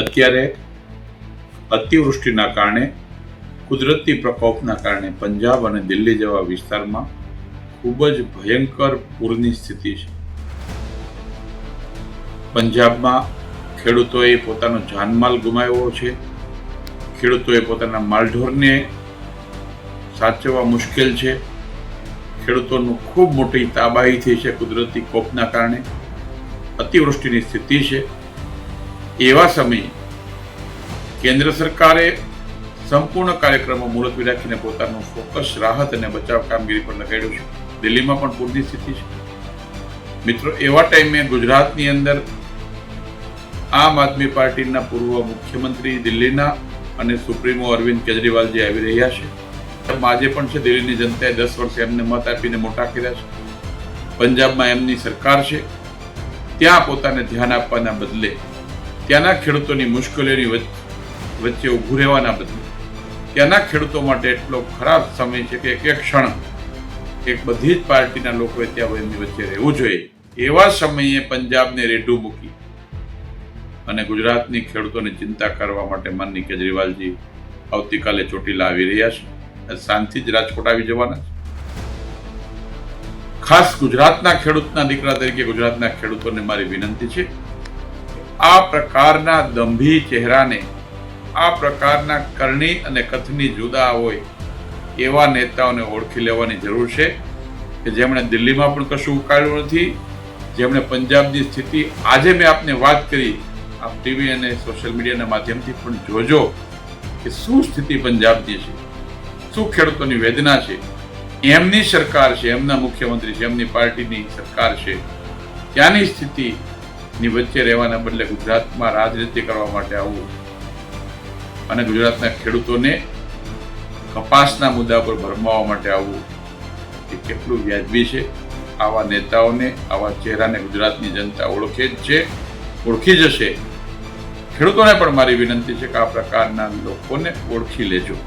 અત્યારે અતિવૃષ્ટિના કારણે કુદરતી પ્રકોપના કારણે પંજાબ અને દિલ્હી જેવા વિસ્તારમાં ખૂબ જ ભયંકર પૂરની સ્થિતિ છે. પંજાબમાં ખેડૂતોએ પોતાનો જાનમાલ ગુમાવ્યો છે. ખેડૂતોએ પોતાના માલઢોરને સાચવવા મુશ્કેલ છે. ખેડૂતોનું ખૂબ મોટી તબાહી થઈ છે કુદરતી કોપના કારણે. અતિવૃષ્ટિની સ્થિતિ છે. એવા સમયે કેન્દ્ર સરકારે સંપૂર્ણ કાર્યક્રમો મુલતવી રાખીને પોતાનું ફોકસ રાહત અને બચાવ કામગીરી પર લગાડ્યું છે. દિલ્હીમાં પણ પૂરની સ્થિતિ છે. મિત્રો, એવા ટાઈમે ગુજરાતની અંદર આમ આદમી પાર્ટીના પૂર્વ મુખ્યમંત્રી દિલ્હીના અને સુપ્રીમો અરવિંદ કેજરીવાલજી આવી રહ્યા છે. આજે પણ છે દિલ્હીની જનતાએ 10 વર્ષે એમને મત આપીને મોટા કર્યા છે. પંજાબમાં એમની સરકાર છે. ત્યાં પોતાને ધ્યાન આપવાના બદલે ત્યાંના ખેડૂતોની મુશ્કેલીઓની વચ્ચે ઊભું રહેવાના બદલે ત્યાંના ખેડૂતો માટે એટલો ખરાબ સમય છે કે એક ક્ષણ એક બધી જ પાર્ટીના લોકોએ ત્યાં એમની વચ્ચે રહેવું જોઈએ. એવા સમયે પંજાબને રેઢું મૂકી અને ગુજરાતની ખેડૂતોની ચિંતા કરવા માટે માનની કેજરીવાલજી આવતીકાલે ચોટીલા આવી રહ્યા છે. શાંતિ જ રાજકોટ આવી જવાના છે. ખાસ ગુજરાતના ખેડૂતના દીકરા તરીકે ગુજરાતના ખેડૂતોને મારી વિનંતી છે, આ પ્રકારના દંભી ચહેરાને, આ પ્રકારના કરણી અને કથની જુદા હોય એવા નેતાઓને ઓળખી લેવાની જરૂર છે કે જેમણે દિલ્હીમાં પણ કશું ઉકાળ્યું નથી, જેમણે પંજાબની સ્થિતિ આજે મેં આપને વાત કરી, આપ ટીવી અને સોશિયલ મીડિયાના માધ્યમથી પણ જોજો કે શું સ્થિતિ પંજાબની છે, શું ખેડૂતોની વેદના છે. એમની સરકાર છે, એમના મુખ્યમંત્રી છે, એમની પાર્ટીની સરકાર છે, ત્યાંની સ્થિતિની વચ્ચે રહેવાના બદલે ગુજરાતમાં રાજનીતિ કરવા માટે આવવું અને ગુજરાતના ખેડૂતોને કપાસના મુદ્દા પર ભરમાવવા માટે આવવું એ કેટલું વ્યાજબી છે. આવા નેતાઓને, આવા ચહેરાને ગુજરાતની જનતા ઓળખે જ છે, ઓળખી જશે. ખેડૂતોને પણ મારી વિનંતી છે કે આ પ્રકારના લોકોને ઓળખી લેજો.